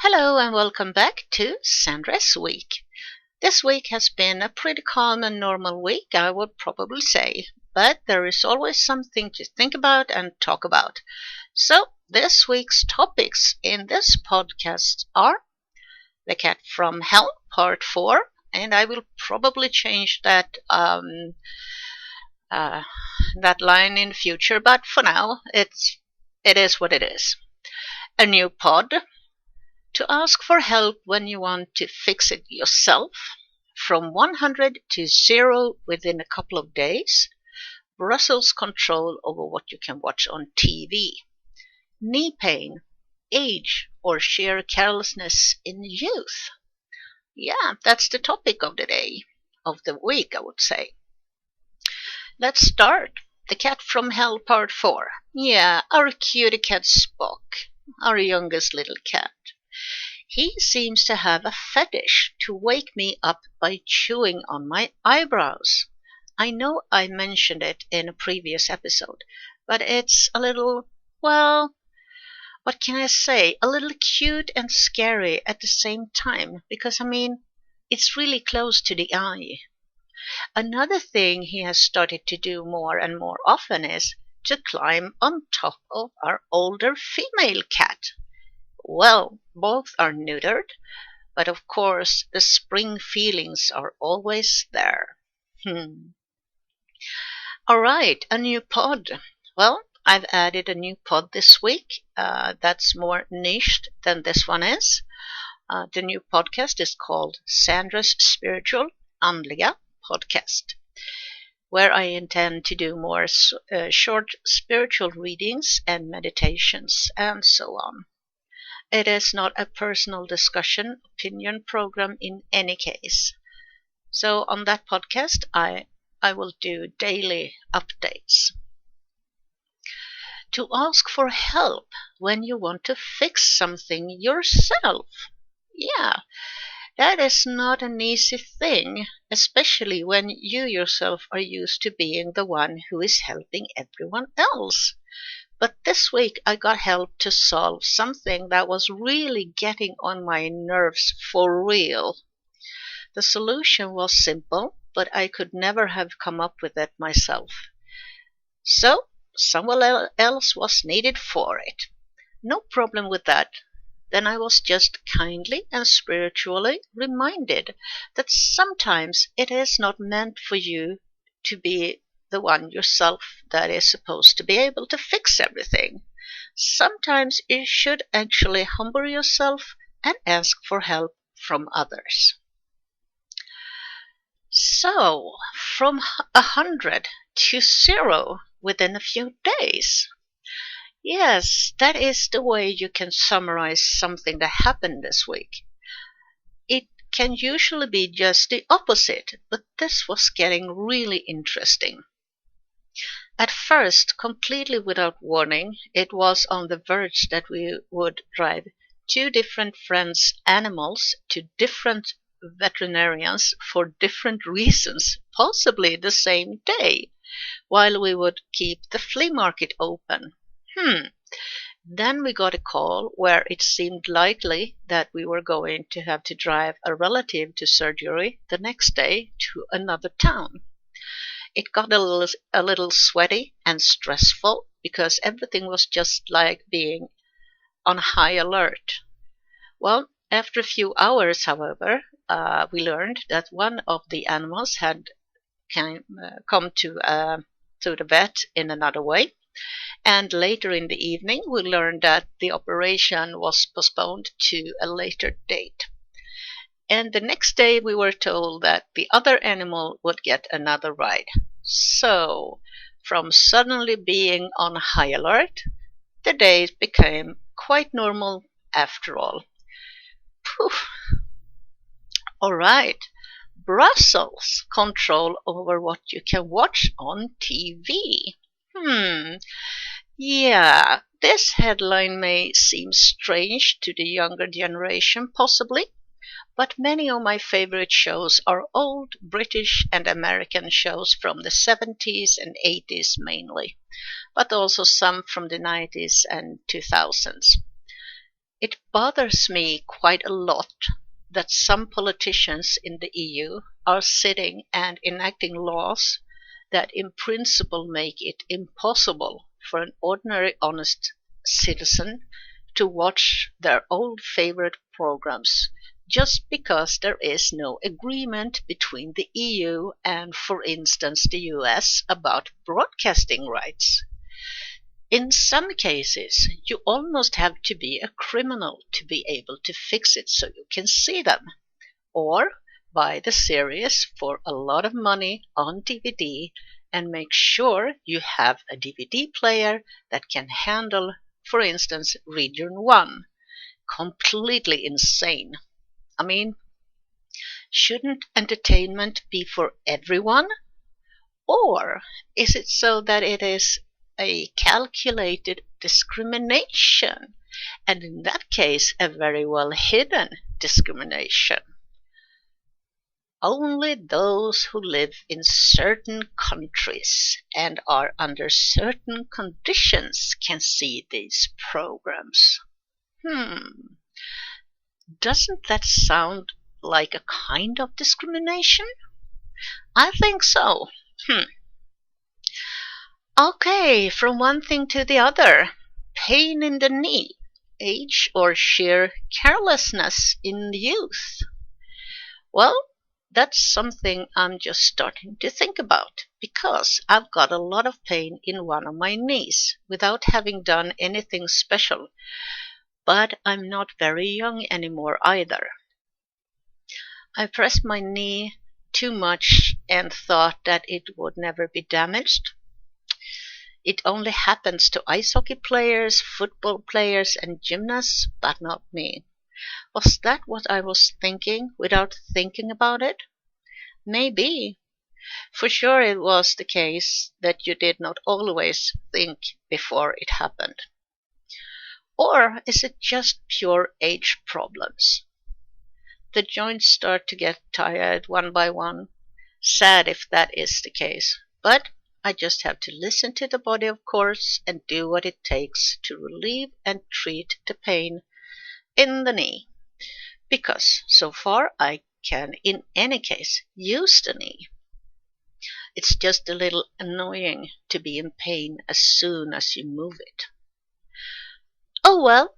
Hello and welcome back to Sandras Week. This week has been a pretty calm and normal week, I would probably say, but there is always something to think about and talk about. So, this week's topics in this podcast are The Cat from Hell, Part 4, and I will probably change uh, that line in future, but for now, it is what it is. A new pod, to ask for help when you want to fix it yourself, from 100 to 0 within a couple of days, Brussels control over what you can watch on TV, knee pain, age, or sheer carelessness in youth. Yeah, that's the topic of the day, of the week, I would say. Let's start. The Cat from Hell Part 4. Yeah, our cutie cat Spock, our youngest little cat. He seems to have a fetish to wake me up by chewing on my eyebrows. I know I mentioned it in a previous episode, but it's a little, well, what can I say? A little cute and scary at the same time, because it's really close to the eye. Another thing he has started to do more and more often is to climb on top of our older female cat. Well, both are neutered, but of course the spring feelings are always there. All right, a new pod. Well, I've added a new pod this week that's more niched than this one is. The new podcast is called Sandras Spiritual Andliga Podcast, where I intend to do more short spiritual readings and meditations and so on. It is not a personal discussion opinion program in any case. So on that podcast, I will do daily updates. To ask for help when you want to fix something yourself. Yeah, that is not an easy thing, especially when you yourself are used to being the one who is helping everyone else. But this week I got help to solve something that was really getting on my nerves for real. The solution was simple, but I could never have come up with it myself. So, someone else was needed for it. No problem with that. Then I was just kindly and spiritually reminded that sometimes it is not meant for you to be the one yourself that is supposed to be able to fix everything. Sometimes you should actually humble yourself and ask for help from others. So, from 100 to 0 within a few days. Yes, that is the way you can summarize something that happened this week. It can usually be just the opposite, but this was getting really interesting. At first, completely without warning, it was on the verge that we would drive two different friends' animals to different veterinarians for different reasons, possibly the same day, while we would keep the flea market open. Then we got a call where it seemed likely that we were going to have to drive a relative to surgery the next day to another town. It got a little sweaty and stressful because everything was just like being on high alert. Well, after a few hours, however, we learned that one of the animals had come to the vet in another way. And later in the evening, we learned that the operation was postponed to a later date. And the next day, we were told that the other animal would get another ride. So, from suddenly being on high alert, the days became quite normal after all. Poof. All right. Brussels control over what you can watch on TV. Yeah, this headline may seem strange to the younger generation, possibly, but many of my favorite shows are old British and American shows from the 70s and 80s mainly, but also some from the 90s and 2000s. It bothers me quite a lot that some politicians in the EU are sitting and enacting laws that in principle make it impossible for an ordinary honest citizen to watch their old favorite programs just because there is no agreement between the EU and, for instance, the US about broadcasting rights. In some cases, you almost have to be a criminal to be able to fix it so you can see them, or buy the series for a lot of money on DVD and make sure you have a DVD player that can handle, for instance, Region 1. Completely insane. I mean, shouldn't entertainment be for everyone? Or is it so that it is a calculated discrimination, and in that case, a very well hidden discrimination? Only those who live in certain countries and are under certain conditions can see these programs. Doesn't that sound like a kind of discrimination? I think so. Okay, from one thing to the other. Pain in the knee, age, or sheer carelessness in youth? Well, that's something I'm just starting to think about because I've got a lot of pain in one of my knees without having done anything special. But I'm not very young anymore either. I pressed my knee too much and thought that it would never be damaged. It only happens to ice hockey players, football players, and gymnasts, but not me. Was that what I was thinking without thinking about it? Maybe. For sure it was the case that you did not always think before it happened. Or is it just pure age problems? The joints start to get tired one by one. Sad if that is the case. But I just have to listen to the body, of course, and do what it takes to relieve and treat the pain in the knee. Because so far I can, in any case, use the knee. It's just a little annoying to be in pain as soon as you move it. Oh well,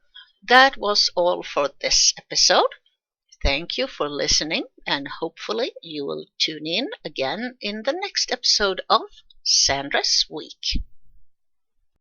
that was all for this episode. Thank you for listening, and hopefully you will tune in again in the next episode of Sandras Week.